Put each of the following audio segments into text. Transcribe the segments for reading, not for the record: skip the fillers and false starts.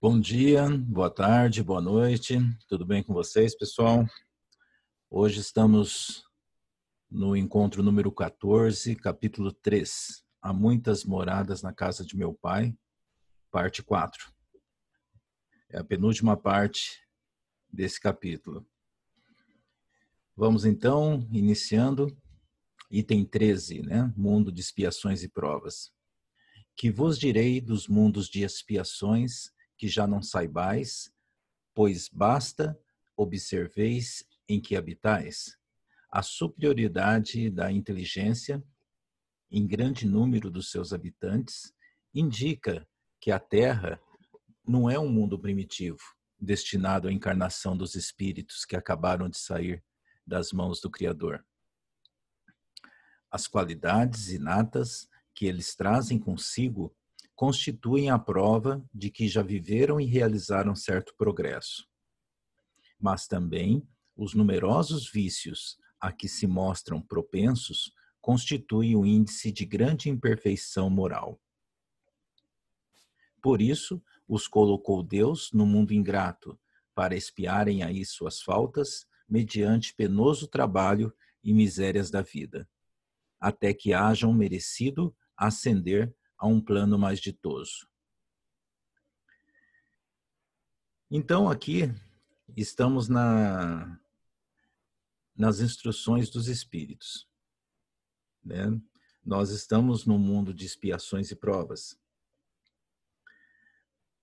Bom dia, boa tarde, boa noite. Tudo bem com vocês, pessoal? Hoje estamos no encontro número 14, capítulo 3. Há muitas moradas na casa de meu pai, parte 4. É a penúltima parte desse capítulo. Vamos então, iniciando, item 13, Mundo de expiações e provas. Que vos direi dos mundos de expiações que já não saibais, pois basta observeis em que habitais. A superioridade da inteligência, em grande número dos seus habitantes, indica que a Terra não é um mundo primitivo, destinado à encarnação dos espíritos que acabaram de sair das mãos do Criador. As qualidades inatas que eles trazem consigo constituem a prova de que já viveram e realizaram certo progresso. Mas também os numerosos vícios a que se mostram propensos constituem um índice de grande imperfeição moral. Por isso, os colocou Deus no mundo ingrato, para expiarem aí suas faltas, mediante penoso trabalho e misérias da vida, até que hajam merecido ascender a um plano mais ditoso. Então, aqui estamos nas instruções dos espíritos, né? Nós estamos num mundo de expiações e provas.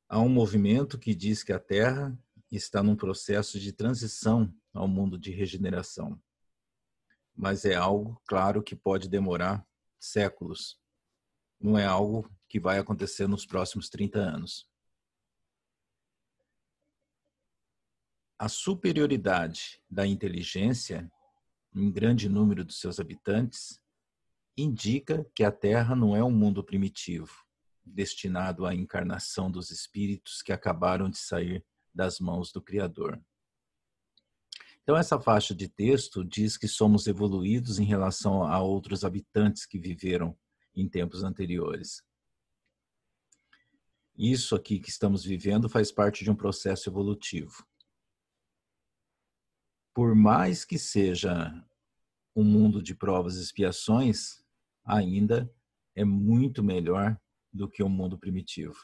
Há um movimento que diz que a Terra está num processo de transição ao mundo de regeneração. Mas é algo, claro, que pode demorar séculos. Não é algo que vai acontecer nos próximos 30 anos. A superioridade da inteligência, em grande número dos seus habitantes, indica que a Terra não é um mundo primitivo, destinado à encarnação dos espíritos que acabaram de sair das mãos do Criador. Então, essa faixa de texto diz que somos evoluídos em relação a outros habitantes que viveram em tempos anteriores. Isso aqui que estamos vivendo faz parte de um processo evolutivo. Por mais que seja um mundo de provas e expiações, ainda é muito melhor do que o mundo primitivo.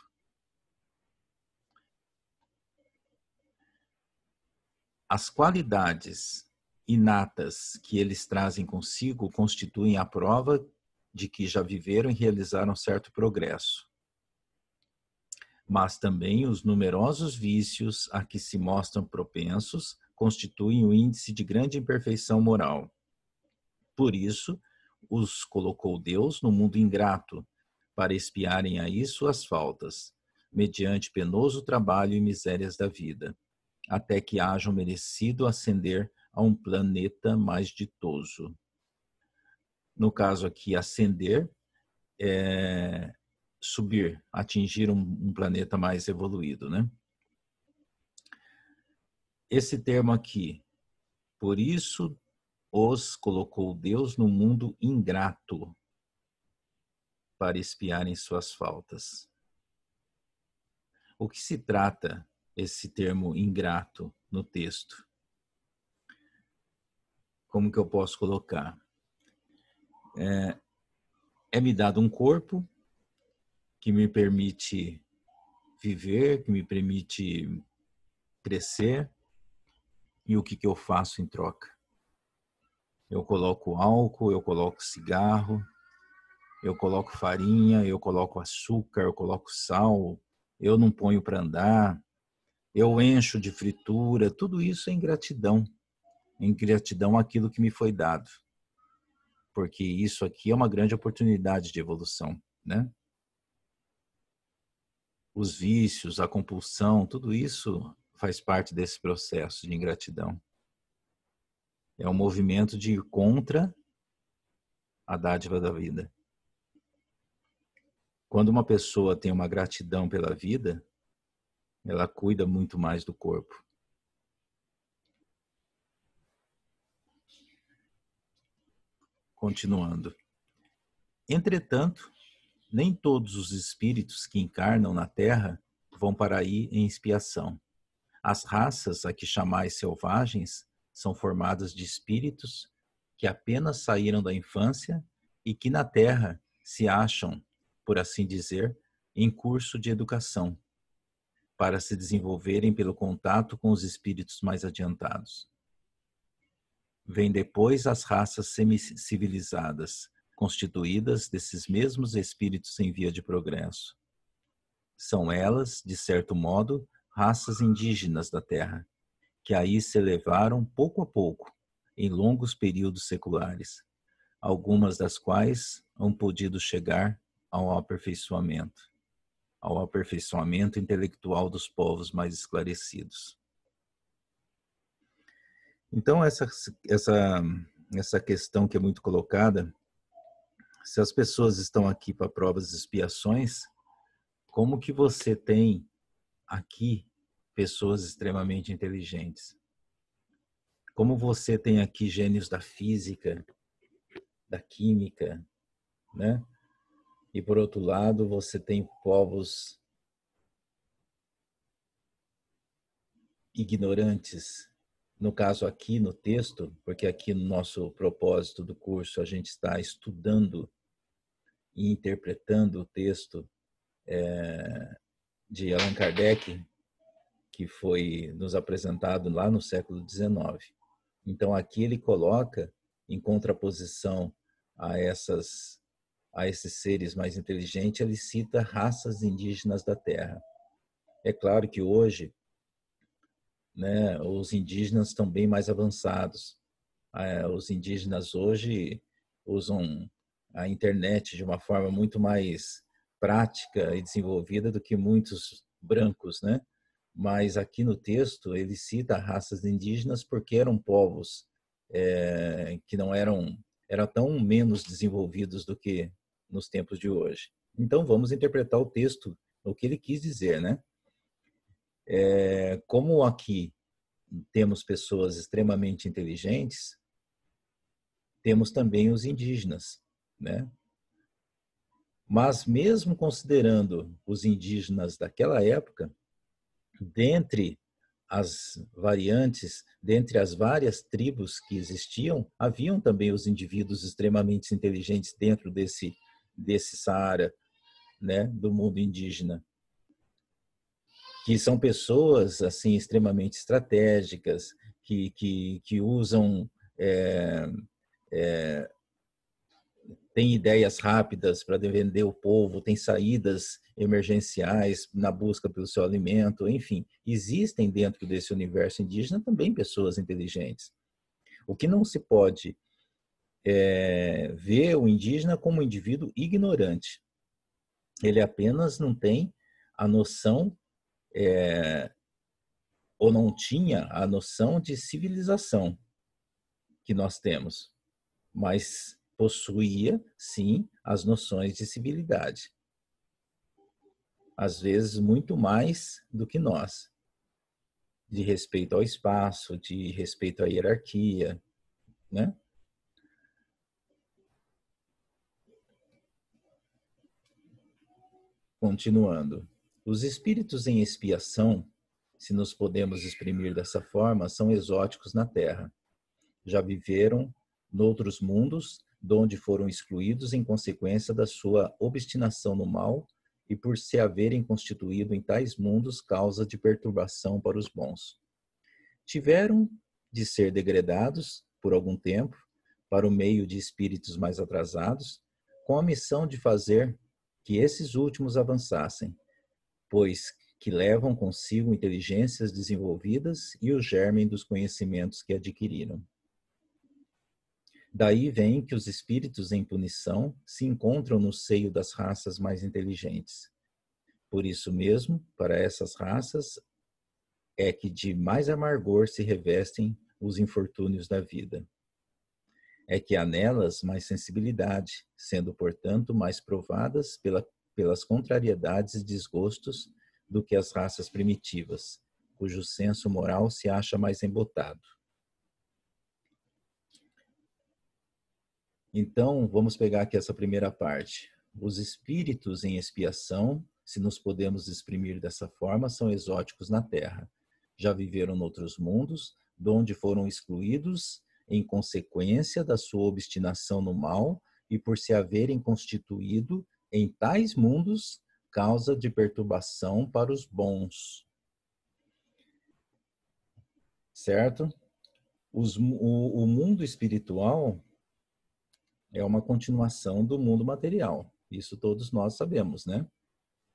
As qualidades inatas que eles trazem consigo constituem a prova de que já viveram e realizaram certo progresso. Mas também os numerosos vícios a que se mostram propensos constituem um índice de grande imperfeição moral. Por isso, os colocou Deus no mundo ingrato, para expiarem aí suas faltas, mediante penoso trabalho e misérias da vida, até que hajam merecido ascender a um planeta mais ditoso. No caso aqui, ascender é subir, atingir um planeta mais evoluído, né? Esse termo aqui, por isso os colocou Deus no mundo ingrato, para expiarem suas faltas. O que se trata esse termo ingrato no texto? Como que eu posso colocar? É-me dado um corpo que me permite viver, que me permite crescer, e o que eu faço em troca? Eu coloco álcool, eu coloco cigarro, eu coloco farinha, eu coloco açúcar, eu coloco sal, eu não ponho para andar, eu encho de fritura, tudo isso é ingratidão. Ingratidão àquilo que me foi dado. Porque isso aqui é uma grande oportunidade de evolução, né? Os vícios, a compulsão, tudo isso faz parte desse processo de ingratidão. É um movimento de ir contra a dádiva da vida. Quando uma pessoa tem uma gratidão pela vida, ela cuida muito mais do corpo. Continuando. Entretanto, nem todos os espíritos que encarnam na Terra vão para aí em expiação. As raças a que chamais selvagens são formadas de espíritos que apenas saíram da infância e que na Terra se acham, por assim dizer, em curso de educação, para se desenvolverem pelo contato com os espíritos mais adiantados. Vêm depois as raças semi-civilizadas, constituídas desses mesmos espíritos em via de progresso. São elas, de certo modo, raças indígenas da Terra, que aí se elevaram pouco a pouco, em longos períodos seculares, algumas das quais hão podido chegar ao aperfeiçoamento intelectual dos povos mais esclarecidos. Então, essa questão que é muito colocada, se as pessoas estão aqui para provas e expiações, como que você tem aqui pessoas extremamente inteligentes? Como você tem aqui gênios da física, da química, né? E por outro lado, você tem povos ignorantes. No caso aqui no texto, porque aqui no nosso propósito do curso a gente está estudando e interpretando o texto de Allan Kardec, que foi nos apresentado lá no século XIX. Então aqui ele coloca em contraposição a esses seres mais inteligentes, ele cita raças indígenas da Terra. É claro que hoje, né, os indígenas estão bem mais avançados. Os indígenas hoje usam a internet de uma forma muito mais prática e desenvolvida do que muitos brancos, né? Mas aqui no texto ele cita raças indígenas porque eram povos que não eram tão menos desenvolvidos do que nos tempos de hoje. Então vamos interpretar o texto, o que ele quis dizer, né? Como aqui temos pessoas extremamente inteligentes, temos também os indígenas, né? Mas mesmo considerando os indígenas daquela época, dentre as variantes, dentre as várias tribos que existiam, haviam também os indivíduos extremamente inteligentes dentro desse Saara, né, do mundo indígena, que são pessoas assim extremamente estratégicas, que usam tem ideias rápidas para defender o povo, tem saídas emergenciais na busca pelo seu alimento, enfim, existem dentro desse universo indígena também pessoas inteligentes. O que não se pode ver o indígena como um indivíduo ignorante. Ele apenas não tem a noção, ou não tinha a noção de civilização que nós temos, mas possuía, sim, as noções de civilidade. Às vezes, muito mais do que nós. De respeito ao espaço, de respeito à hierarquia, né? Continuando. Os espíritos em expiação, se nos podemos exprimir dessa forma, são exóticos na Terra. Já viveram noutros mundos, donde foram excluídos em consequência da sua obstinação no mal e por se haverem constituído em tais mundos causa de perturbação para os bons. Tiveram de ser degradados, por algum tempo, para o meio de espíritos mais atrasados, com a missão de fazer que esses últimos avançassem, pois que levam consigo inteligências desenvolvidas e o germe dos conhecimentos que adquiriram. Daí vem que os espíritos em punição se encontram no seio das raças mais inteligentes. Por isso mesmo, para essas raças, é que de mais amargor se revestem os infortúnios da vida. É que há nelas mais sensibilidade, sendo, portanto, mais provadas pelas contrariedades e desgostos do que as raças primitivas, cujo senso moral se acha mais embotado. Então, vamos pegar aqui essa primeira parte. Os espíritos em expiação se nos podemos exprimir dessa forma, são exóticos na Terra. Já viveram noutros mundos, de onde foram excluídos em consequência da sua obstinação no mal e por se haverem constituído em tais mundos causa de perturbação para os bons. Certo? O mundo espiritual é uma continuação do mundo material. Isso todos nós sabemos, né?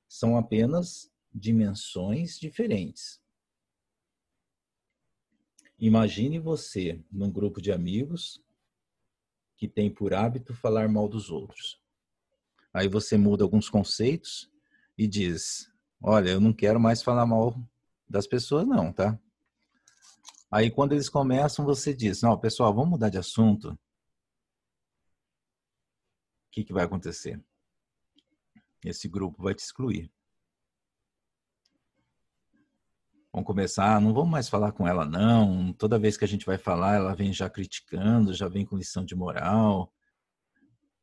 São apenas dimensões diferentes. Imagine você num grupo de amigos que tem por hábito falar mal dos outros. Aí você muda alguns conceitos e diz: olha, eu não quero mais falar mal das pessoas não, tá? Aí quando eles começam, você diz: não, pessoal, vamos mudar de assunto. O que vai acontecer? Esse grupo vai te excluir. Vão começar: não vamos mais falar com ela não, toda vez que a gente vai falar, ela vem já criticando, já vem com lição de moral,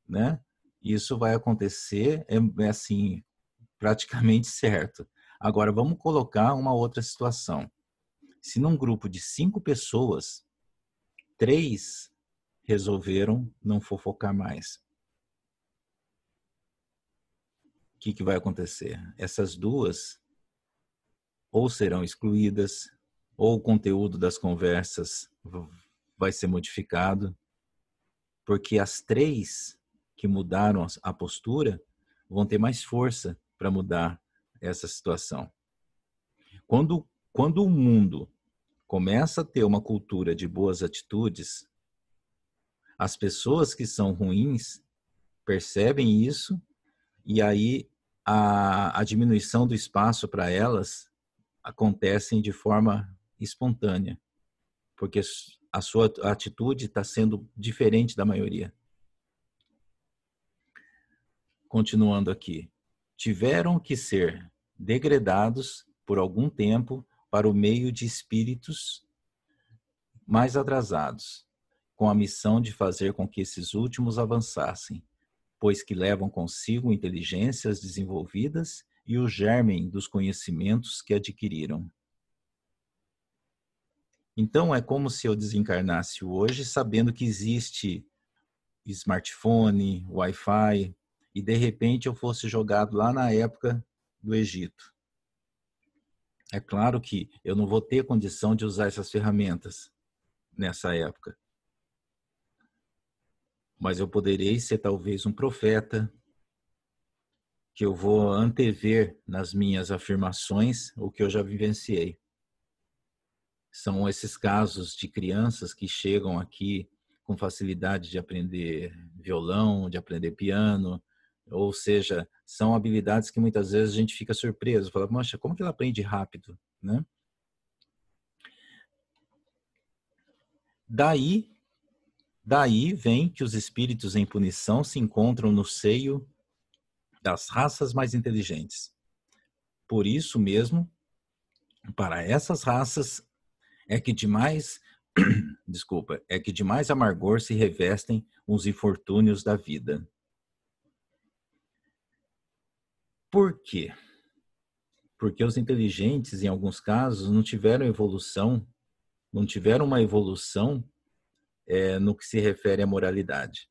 né? Isso vai acontecer, é assim, praticamente certo. Agora, vamos colocar uma outra situação. Se num grupo de 5 pessoas, 3 resolveram não fofocar mais, o que vai acontecer? Essas 2 ou serão excluídas, ou o conteúdo das conversas vai ser modificado, porque as 3 que mudaram a postura vão ter mais força para mudar essa situação. Quando o mundo começa a ter uma cultura de boas atitudes, as pessoas que são ruins percebem isso e aí a diminuição do espaço para elas acontece de forma espontânea, porque a sua atitude está sendo diferente da maioria. Continuando aqui. Tiveram que ser degradados por algum tempo para o meio de espíritos mais atrasados, com a missão de fazer com que esses últimos avançassem, pois que levam consigo inteligências desenvolvidas e o germen dos conhecimentos que adquiriram. Então, é como se eu desencarnasse hoje sabendo que existe smartphone, Wi-Fi, e de repente eu fosse jogado lá na época do Egito. É claro que eu não vou ter condição de usar essas ferramentas nessa época. Mas eu poderei ser talvez um profeta, que eu vou antever nas minhas afirmações o que eu já vivenciei. São esses casos de crianças que chegam aqui com facilidade de aprender violão, de aprender piano, ou seja, são habilidades que muitas vezes a gente fica surpreso, fala, poxa, como que ela aprende rápido, né? Daí vem que os espíritos em punição se encontram no seio das raças mais inteligentes. Por isso mesmo, para essas raças é que de mais amargor se revestem os infortúnios da vida. Por quê? Porque os inteligentes, em alguns casos, não tiveram uma evolução no que se refere à moralidade.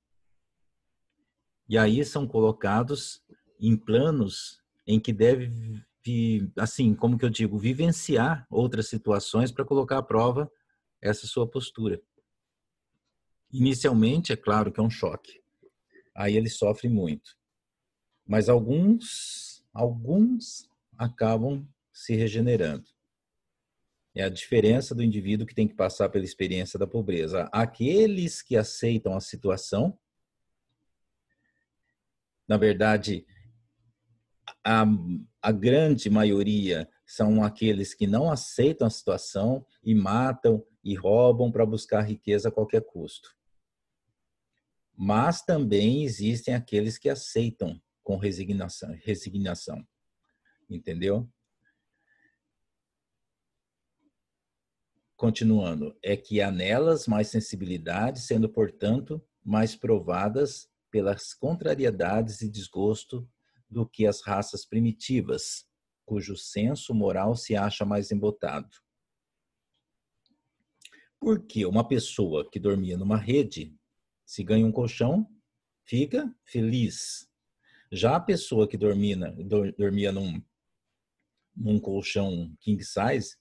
E aí são colocados em planos em que deve, assim, como que eu digo, vivenciar outras situações para colocar à prova essa sua postura. Inicialmente, é claro que é um choque. Aí ele sofre muito. Mas alguns acabam se regenerando. É a diferença do indivíduo que tem que passar pela experiência da pobreza. Aqueles que aceitam a situação, na verdade, a grande maioria são aqueles que não aceitam a situação e matam e roubam para buscar riqueza a qualquer custo. Mas também existem aqueles que aceitam com resignação. Entendeu? Continuando, é que há nelas mais sensibilidade, sendo, portanto, mais provadas pelas contrariedades e desgosto do que as raças primitivas, cujo senso moral se acha mais embotado. Porque uma pessoa que dormia numa rede, se ganha um colchão, fica feliz. Já a pessoa que dormia num colchão king size,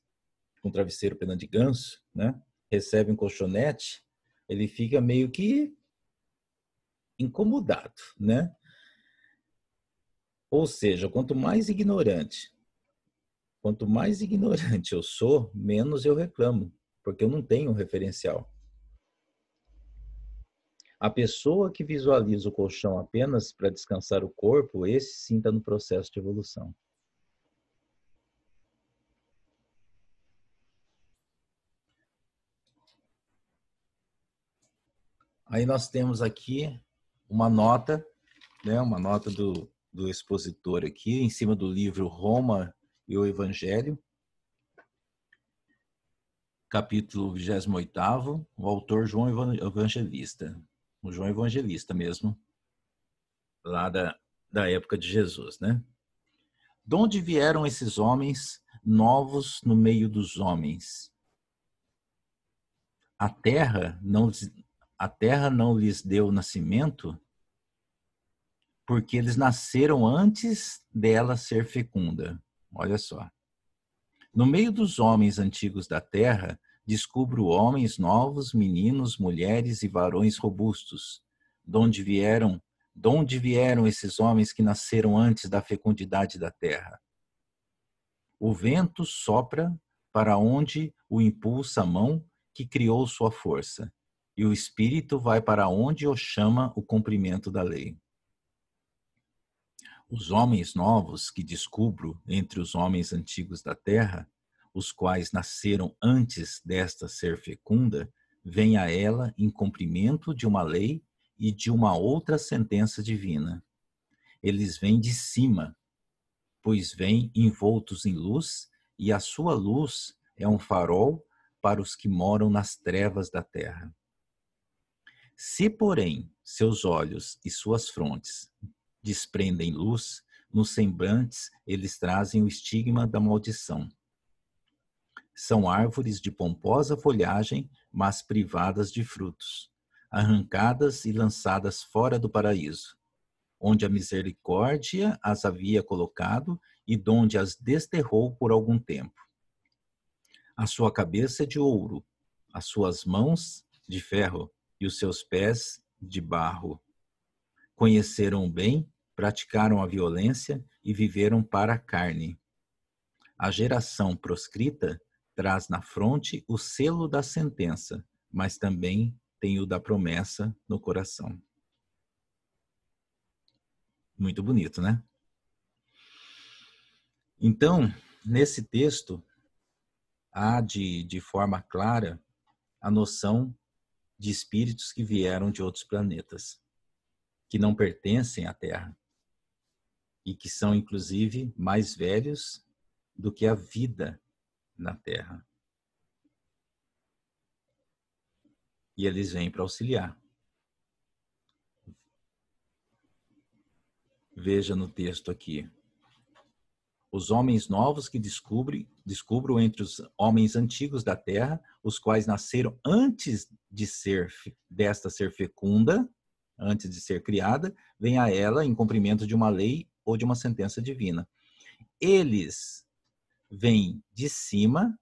com travesseiro pena de ganso, né? Recebe um colchonete, ele fica meio que incomodado, né? Ou seja, quanto mais ignorante eu sou, menos eu reclamo, porque eu não tenho um referencial. A pessoa que visualiza o colchão apenas para descansar o corpo, esse sim está no processo de evolução. Aí nós temos aqui uma nota, né, uma nota do expositor aqui, em cima do livro Roma e o Evangelho, capítulo 28º, o autor João Evangelista. O João Evangelista mesmo, lá da época de Jesus, né? De onde vieram esses homens novos no meio dos homens? A terra não lhes deu nascimento, porque eles nasceram antes dela ser fecunda. Olha só. No meio dos homens antigos da terra, descubro homens novos, meninos, mulheres e varões robustos. De onde vieram esses homens que nasceram antes da fecundidade da terra? O vento sopra para onde o impulsa a mão que criou sua força, e o espírito vai para onde o chama o cumprimento da lei. Os homens novos que descubro entre os homens antigos da terra, os quais nasceram antes desta ser fecunda, vêm a ela em cumprimento de uma lei e de uma outra sentença divina. Eles vêm de cima, pois vêm envoltos em luz, e a sua luz é um farol para os que moram nas trevas da terra. Se, porém, seus olhos e suas frontes desprendem luz, nos semblantes eles trazem o estigma da maldição. São árvores de pomposa folhagem, mas privadas de frutos, arrancadas e lançadas fora do paraíso, onde a misericórdia as havia colocado e donde as desterrou por algum tempo. A sua cabeça é de ouro, as suas mãos de ferro e os seus pés de barro. Conheceram o bem, praticaram a violência e viveram para a carne. A geração proscrita traz na fronte o selo da sentença, mas também tem o da promessa no coração. Muito bonito, né? Então, nesse texto, há de forma clara a noção de espíritos que vieram de outros planetas, que não pertencem à Terra e que são, inclusive, mais velhos do que a vida na Terra. E eles vêm para auxiliar. Veja no texto aqui. Os homens novos que descubro entre os homens antigos da terra, os quais nasceram antes desta ser fecunda, antes de ser criada, vem a ela em cumprimento de uma lei ou de uma sentença divina. Eles vêm de cima,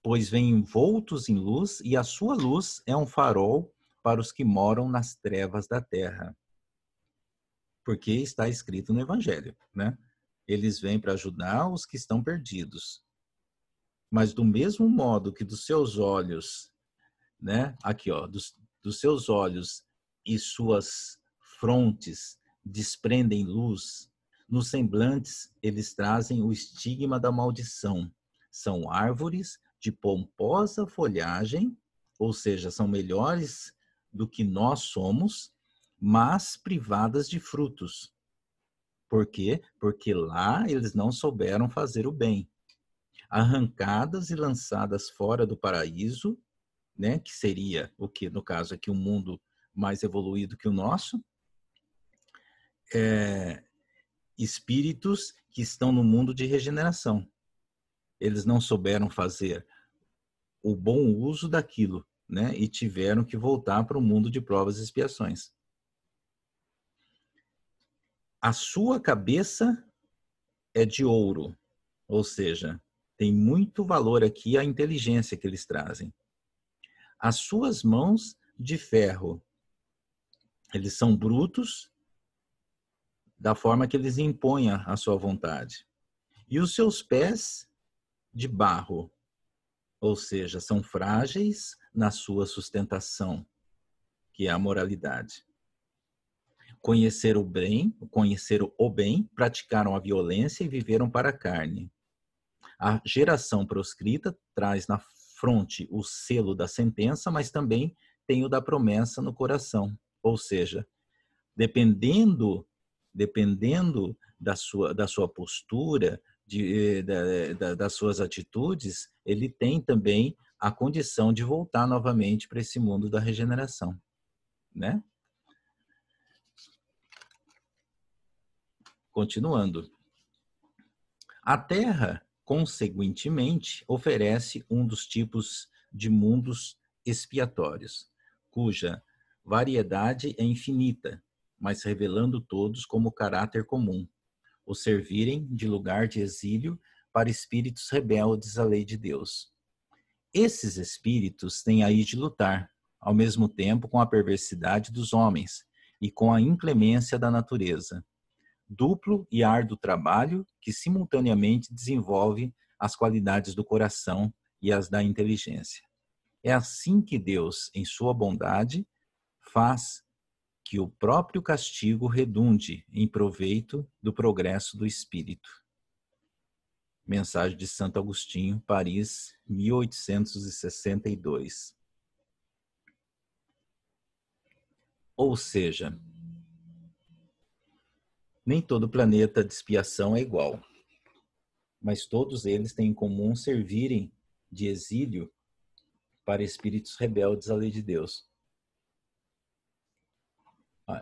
pois vêm envoltos em luz, e a sua luz é um farol para os que moram nas trevas da terra. Porque está escrito no Evangelho, né? Eles vêm para ajudar os que estão perdidos. Mas do mesmo modo que dos seus olhos, né? Aqui, ó, dos seus olhos e suas frontes desprendem luz, nos semblantes eles trazem o estigma da maldição. São árvores de pomposa folhagem, ou seja, são melhores do que nós somos, mas privadas de frutos. Por quê? Porque lá eles não souberam fazer o bem. Arrancadas e lançadas fora do paraíso, né, que seria o que, no caso aqui, um mundo mais evoluído que o nosso, espíritos que estão no mundo de regeneração. Eles não souberam fazer o bom uso daquilo, né? E tiveram que voltar para o mundo de provas e expiações. A sua cabeça é de ouro, ou seja, tem muito valor aqui a inteligência que eles trazem. As suas mãos de ferro, eles são brutos da forma que eles impõem a sua vontade. E os seus pés de barro, ou seja, são frágeis na sua sustentação, que é a moralidade. Conheceram o bem, praticaram a violência e viveram para a carne. A geração proscrita traz na fronte o selo da sentença, mas também tem o da promessa no coração. Ou seja, dependendo da sua postura, das suas atitudes, ele tem também a condição de voltar novamente para esse mundo da regeneração, né? Continuando. A Terra, consequentemente, oferece um dos tipos de mundos expiatórios, cuja variedade é infinita, mas revelando todos como caráter comum, o servirem de lugar de exílio para espíritos rebeldes à lei de Deus. Esses espíritos têm aí de lutar, ao mesmo tempo com a perversidade dos homens e com a inclemência da natureza. Duplo e árduo trabalho que simultaneamente desenvolve as qualidades do coração e as da inteligência. É assim que Deus, em sua bondade, faz que o próprio castigo redunde em proveito do progresso do espírito. Mensagem de Santo Agostinho, Paris, 1862. Ou seja, nem todo planeta de expiação é igual, mas todos eles têm em comum servirem de exílio para espíritos rebeldes à lei de Deus.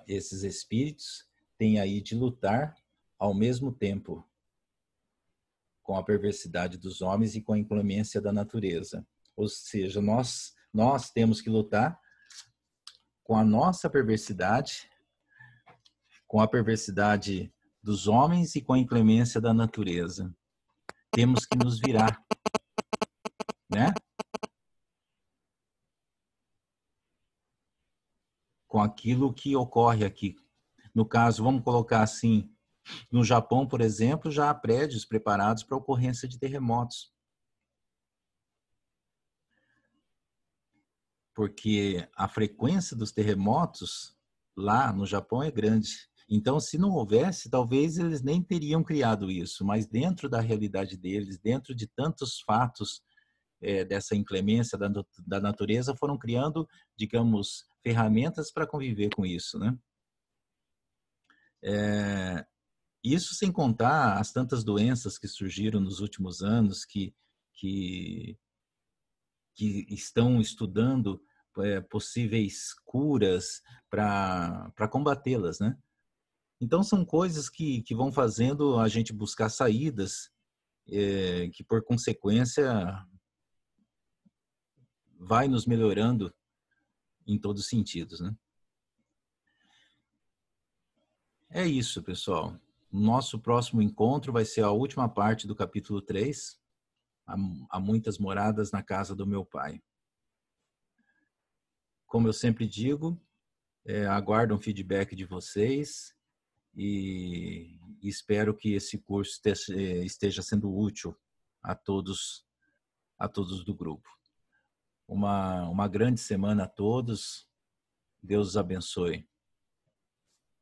Esses espíritos têm aí de lutar ao mesmo tempo com a perversidade dos homens e com a inclemência da natureza. Ou seja, nós temos que lutar com a nossa perversidade, com a perversidade dos homens e com a inclemência da natureza. Temos que nos virar, né? Com aquilo que ocorre aqui. No caso, vamos colocar assim, no Japão, por exemplo, já há prédios preparados para a ocorrência de terremotos. Porque a frequência dos terremotos lá no Japão é grande. Então, se não houvesse, talvez eles nem teriam criado isso, mas dentro da realidade deles, dentro de tantos fatos dessa inclemência da natureza, foram criando, digamos, ferramentas para conviver com isso, né? Isso sem contar as tantas doenças que surgiram nos últimos anos, que estão estudando possíveis curas para combatê-las, né? Então, são coisas que vão fazendo a gente buscar saídas que, por consequência, vai nos melhorando em todos os sentidos, né? É isso, pessoal. Nosso próximo encontro vai ser a última parte do capítulo 3. Há muitas moradas na casa do meu pai. Como eu sempre digo, aguardo um feedback de vocês e espero que esse curso esteja sendo útil a todos do grupo. Uma grande semana a todos. Deus os abençoe.